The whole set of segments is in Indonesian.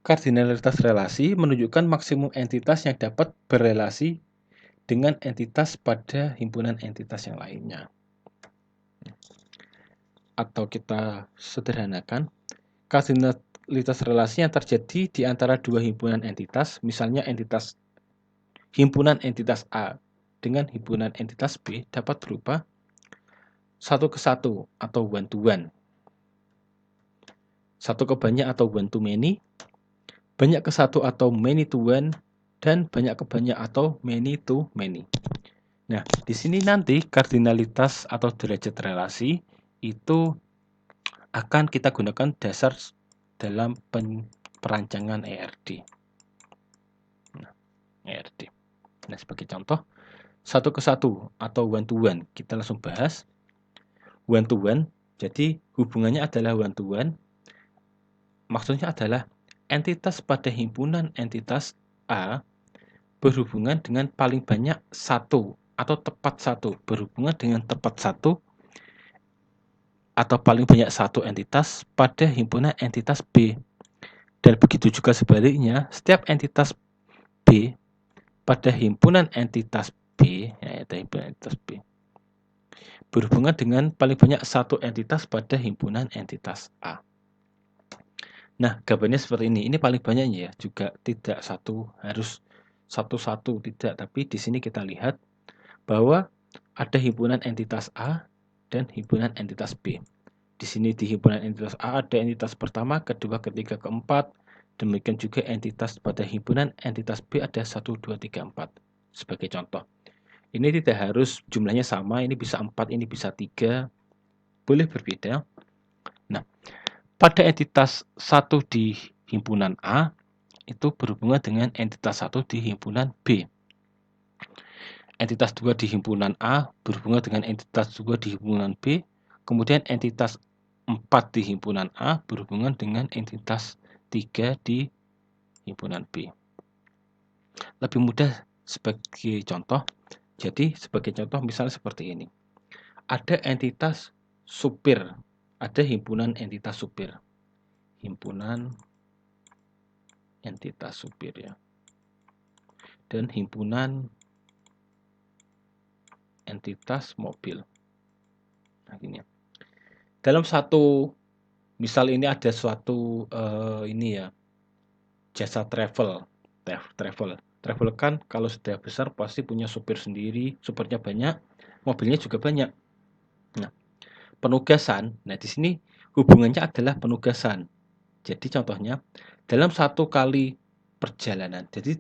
Kardinalitas relasi menunjukkan maksimum entitas yang dapat berelasi dengan entitas pada himpunan entitas yang lainnya. Atau kita sederhanakan, kardinalitas relasi yang terjadi di antara dua himpunan entitas, misalnya himpunan entitas A dengan himpunan entitas B, dapat berupa 1 ke 1 atau one to one, 1 ke banyak atau one to many, banyak ke 1 atau many to one, dan banyak ke banyak atau many to many. Nah, di sini nanti kardinalitas atau derajat relasi itu akan kita gunakan dasar dalam perancangan ERD. Nah, sebagai contoh, 1 ke 1 atau one to one, kita langsung bahas. One to one, jadi hubungannya adalah one to one. Maksudnya adalah entitas pada himpunan entitas A berhubungan dengan paling banyak satu atau tepat satu, berhubungan dengan tepat satu atau paling banyak satu entitas pada himpunan entitas B. Dan begitu juga sebaliknya, setiap entitas B pada himpunan entitas B, yaitu himpunan entitas B, berhubungan dengan paling banyak satu entitas pada himpunan entitas A. Nah, gambarnya seperti ini. Ini paling banyaknya ya, juga tidak harus satu-satu, tidak. Tapi di sini kita lihat bahwa ada himpunan entitas A dan himpunan entitas B. Di sini di himpunan entitas A ada entitas pertama, kedua, ketiga, keempat. Demikian juga entitas pada himpunan entitas B ada 1, 2, 3, 4. Sebagai contoh. Ini tidak harus jumlahnya sama, ini bisa 4, ini bisa 3. Boleh berbeda. Nah, pada entitas 1 di himpunan A, itu berhubungan dengan entitas 1 di himpunan B. Entitas 2 di himpunan A berhubungan dengan entitas 2 di himpunan B. Kemudian entitas 4 di himpunan A berhubungan dengan entitas 3 di himpunan B. Lebih mudah sebagai contoh. Jadi sebagai contoh misalnya seperti ini. Ada entitas supir. Ada himpunan entitas supir. Himpunan entitas supir ya. Dan himpunan entitas mobil. Nah, gini ya. Dalam satu, misal ini ada suatu ini ya, jasa travel kan kalau sudah besar pasti punya supir sendiri, supirnya banyak, mobilnya juga banyak. Nah, penugasan, nah di sini hubungannya adalah penugasan. Jadi contohnya dalam satu kali perjalanan, jadi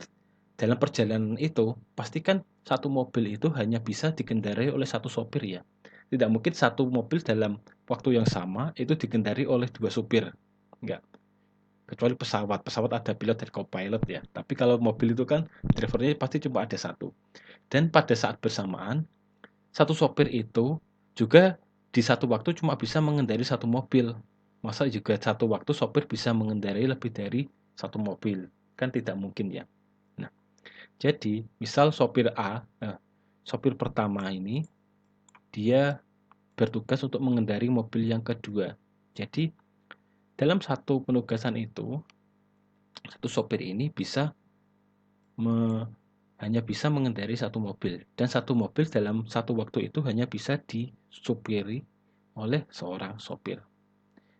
dalam perjalanan itu pastikan satu mobil itu hanya bisa dikendarai oleh satu sopir ya. Tidak mungkin satu mobil dalam waktu yang sama itu dikendarai oleh dua supir, enggak. Kecuali pesawat ada pilot dan co-pilot ya. Tapi kalau mobil itu kan drivernya pasti cuma ada satu. Dan pada saat bersamaan, satu sopir itu juga di satu waktu cuma bisa mengendarai satu mobil. Masa juga satu waktu sopir bisa mengendarai lebih dari satu mobil? Kan tidak mungkin ya. Nah, jadi misal sopir A, sopir pertama ini dia bertugas untuk mengendarai mobil yang kedua. Jadi dalam satu penugasan itu, satu sopir ini hanya bisa mengendarai satu mobil, dan satu mobil dalam satu waktu itu hanya bisa disupiri oleh seorang sopir.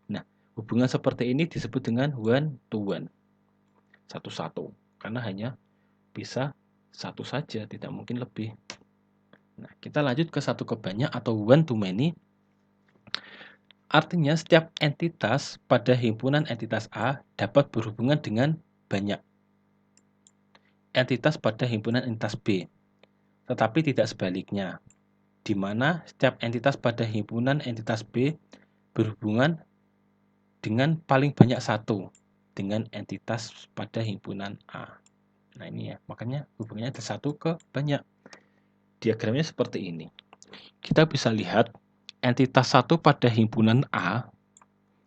Nah, hubungan seperti ini disebut dengan one to one, satu-satu, karena hanya bisa satu saja, tidak mungkin lebih. Nah, kita lanjut ke satu ke banyak atau one to many. Artinya setiap entitas pada himpunan entitas A dapat berhubungan dengan banyak entitas pada himpunan entitas B, tetapi tidak sebaliknya, di mana setiap entitas pada himpunan entitas B berhubungan dengan paling banyak satu dengan entitas pada himpunan A. Nah ini ya, makanya hubungannya dari satu ke banyak. Diagramnya seperti ini. Kita bisa lihat entitas satu pada himpunan A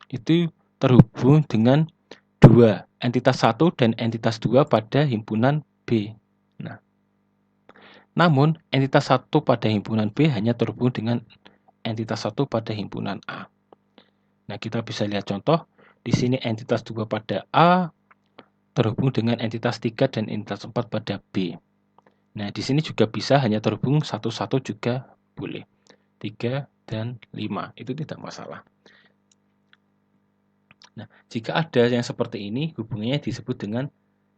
itu terhubung dengan dua, entitas satu dan entitas dua pada himpunan B. Nah, namun entitas satu pada himpunan B hanya terhubung dengan entitas satu pada himpunan A. Nah, kita bisa lihat contoh di sini entitas dua pada A terhubung dengan entitas 3 dan entitas 4 pada B. Nah, di sini juga bisa hanya terhubung 1-1 juga boleh. 3 dan 5, itu tidak masalah. Nah, jika ada yang seperti ini, hubungannya disebut dengan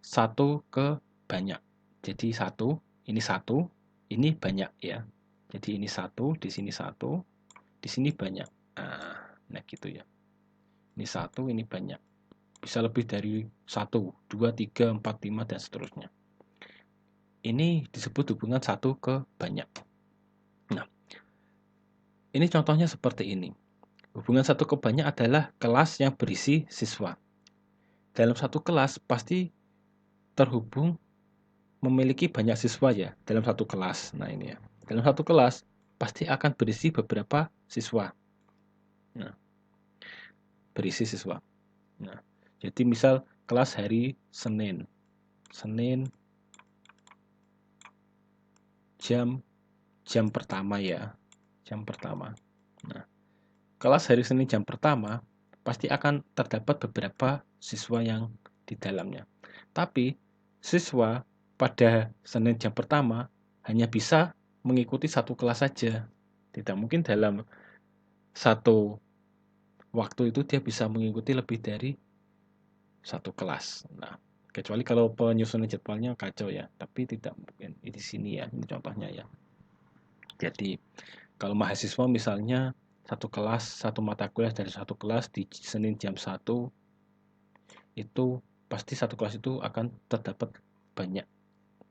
satu ke banyak. Jadi satu, ini banyak ya. Jadi ini satu, di sini banyak. Nah gitu ya. Ini satu, ini banyak. Bisa lebih dari 1, 2, 3, 4, 5, dan seterusnya. Ini disebut hubungan satu ke banyak. Nah, ini contohnya seperti ini. Hubungan satu ke banyak adalah kelas yang berisi siswa. Dalam satu kelas pasti terhubung memiliki banyak siswa ya dalam satu kelas. Nah ini ya, dalam satu kelas pasti akan berisi beberapa siswa. Nah, berisi siswa. Nah, jadi misal kelas hari Senin jam pertama ya, jam pertama. Nah, kelas hari Senin jam pertama pasti akan terdapat beberapa siswa yang di dalamnya. Tapi siswa pada Senin jam pertama hanya bisa mengikuti satu kelas saja. Tidak mungkin dalam satu waktu itu dia bisa mengikuti lebih dari satu kelas. Nah, kecuali kalau penyusunan jadwalnya kacau ya, tapi tidak mungkin. Di sini ya, ini contohnya ya. Jadi kalau mahasiswa misalnya satu kelas, satu mata kuliah dari satu kelas di Senin jam 1, itu pasti satu kelas itu akan terdapat banyak,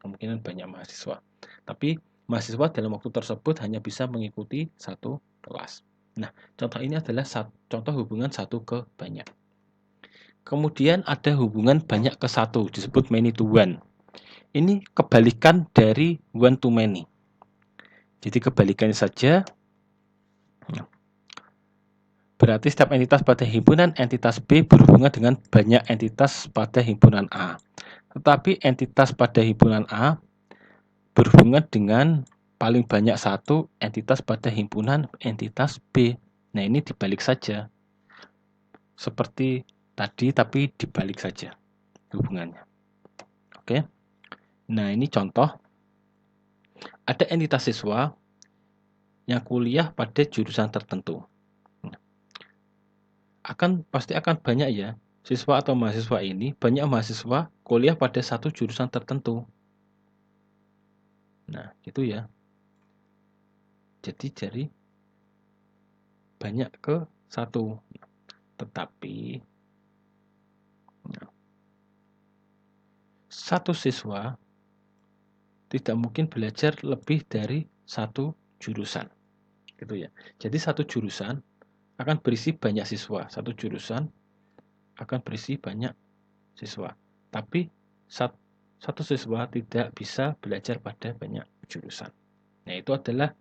kemungkinan banyak mahasiswa. Tapi mahasiswa dalam waktu tersebut hanya bisa mengikuti satu kelas. Nah, contoh ini adalah contoh hubungan satu ke banyak. Kemudian ada hubungan banyak ke satu, disebut many to one. Ini kebalikan dari one to many. Jadi kebalikannya saja. Berarti setiap entitas pada himpunan entitas B berhubungan dengan banyak entitas pada himpunan A. Tetapi entitas pada himpunan A berhubungan dengan paling banyak satu entitas pada himpunan entitas B. Nah, ini dibalik saja. Seperti tadi, tapi dibalik saja hubungannya. Oke. Nah, ini contoh. Ada entitas siswa yang kuliah pada jurusan tertentu. Pasti akan banyak ya, siswa atau mahasiswa ini, banyak mahasiswa kuliah pada satu jurusan tertentu. Nah, gitu ya. Jadi banyak ke satu. Tetapi satu siswa tidak mungkin belajar lebih dari satu jurusan. Gitu ya. Jadi satu jurusan akan berisi banyak siswa. Satu jurusan akan berisi banyak siswa. Tapi satu siswa tidak bisa belajar pada banyak jurusan. Nah, itu adalah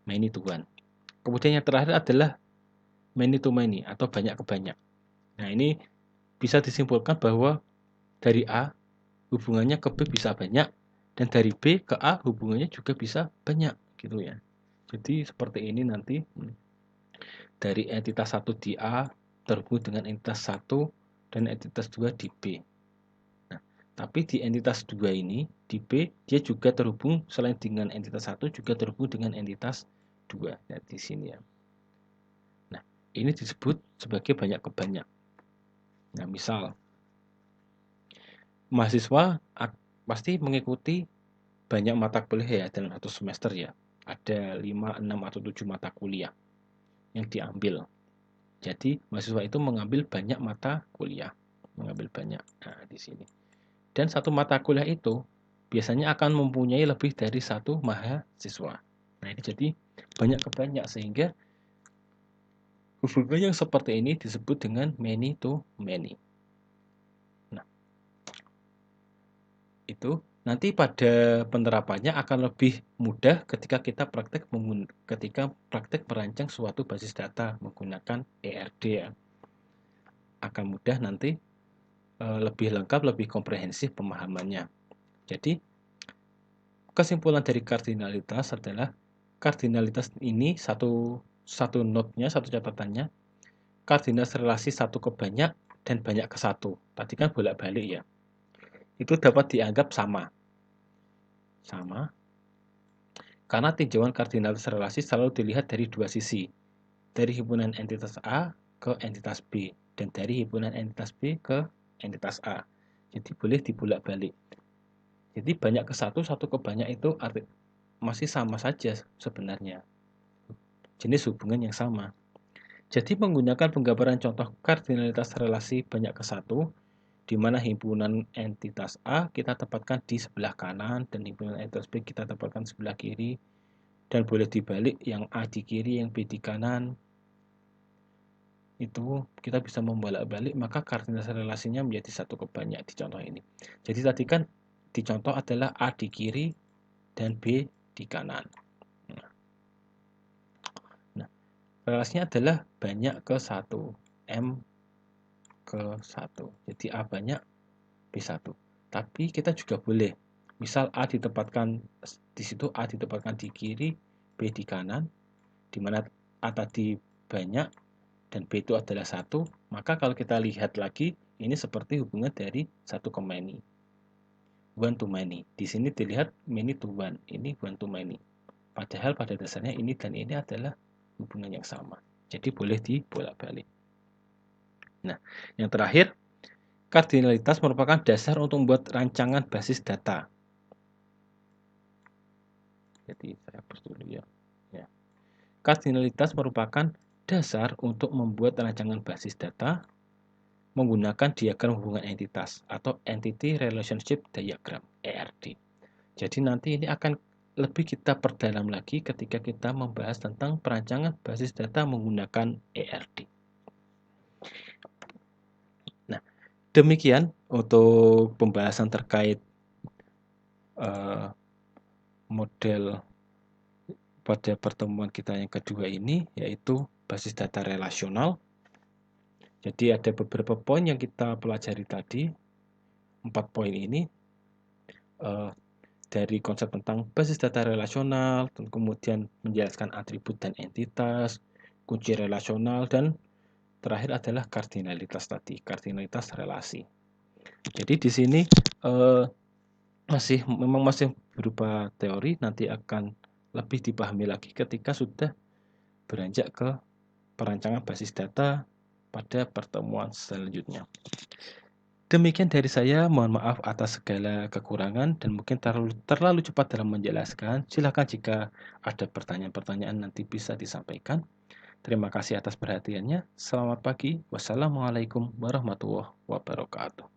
many to one. Kemudian yang terakhir adalah many to many atau banyak ke banyak. Nah, ini bisa disimpulkan bahwa dari A hubungannya ke B bisa banyak, dan dari B ke A hubungannya juga bisa banyak, gitu ya. Jadi seperti ini nanti. Dari entitas 1 di A terhubung dengan entitas 1 dan entitas 2 di B. Nah, tapi di entitas 2 ini, di B, dia juga terhubung selain dengan entitas 1 juga terhubung dengan entitas 2. Nah, di sini ya. Nah, ini disebut sebagai banyak ke banyak. Nah, misal mahasiswa pasti mengikuti banyak mata kuliah ya dalam satu semester ya. Ada 5, 6, atau 7 mata kuliah yang diambil. Jadi mahasiswa itu mengambil banyak mata kuliah, mengambil banyak. Nah, di sini. Dan satu mata kuliah itu biasanya akan mempunyai lebih dari satu mahasiswa. Nah, ini jadi banyak ke banyak, sehingga hubungan yang seperti ini disebut dengan many to many. Nah, itu nanti pada penerapannya akan lebih mudah ketika kita praktek merancang suatu basis data menggunakan ERD ya. Akan mudah nanti lebih lengkap, lebih komprehensif pemahamannya. Jadi kesimpulan dari kardinalitas adalah kardinalitas ini satu notnya, satu catatannya, kardinalitas relasi satu ke banyak dan banyak ke satu. Tadi kan bolak-balik ya. itu dapat dianggap sama. Karena tinjauan kardinalitas relasi selalu dilihat dari dua sisi, dari himpunan entitas A ke entitas B, dan dari himpunan entitas B ke entitas A. Jadi boleh dibolak-balik. Jadi banyak ke satu ke banyak itu masih sama saja sebenarnya. Jenis hubungan yang sama. Jadi menggunakan penggambaran contoh kardinalitas relasi banyak ke satu, di mana himpunan entitas A kita tempatkan di sebelah kanan dan himpunan entitas B kita tempatkan di sebelah kiri, dan boleh dibalik, yang A di kiri, yang B di kanan. Itu kita bisa membolak-balik, maka kardinalitas relasinya menjadi satu ke banyak di contoh ini. Jadi tadi kan di contoh adalah A di kiri dan B di kanan. Nah, relasinya adalah banyak ke satu, M ke 1. Jadi A banyak, B1. Tapi kita juga boleh, misal A ditempatkan di situ, A ditempatkan di kiri, B di kanan, di mana A tadi banyak dan B itu adalah 1, maka kalau kita lihat lagi, ini seperti hubungan dari 1 ke many. One to many. Di sini dilihat many to one, ini one to many. Padahal pada dasarnya ini dan ini adalah hubungan yang sama. Jadi boleh dibolak-balik. Nah, yang terakhir, kardinalitas merupakan dasar untuk membuat rancangan basis data. Jadi saya hapus dulu ya. Kardinalitas merupakan dasar untuk membuat rancangan basis data menggunakan diagram hubungan entitas atau Entity Relationship Diagram (ERD). Jadi nanti ini akan lebih kita perdalam lagi ketika kita membahas tentang perancangan basis data menggunakan ERD. Nah, demikian untuk pembahasan terkait model pada pertemuan kita yang kedua ini, yaitu basis data relasional. Jadi ada beberapa poin yang kita pelajari tadi. 4 poin ini dari konsep tentang basis data relasional, kemudian menjelaskan atribut dan entitas, kunci relasional, dan terakhir adalah kardinalitas tadi, kardinalitas relasi. Jadi di sini memang masih berupa teori, nanti akan lebih dipahami lagi ketika sudah beranjak ke perancangan basis data pada pertemuan selanjutnya. Demikian dari saya, mohon maaf atas segala kekurangan dan mungkin terlalu cepat dalam menjelaskan. Silakan jika ada pertanyaan-pertanyaan nanti bisa disampaikan. Terima kasih atas perhatiannya. Selamat pagi. Wassalamualaikum warahmatullahi wabarakatuh.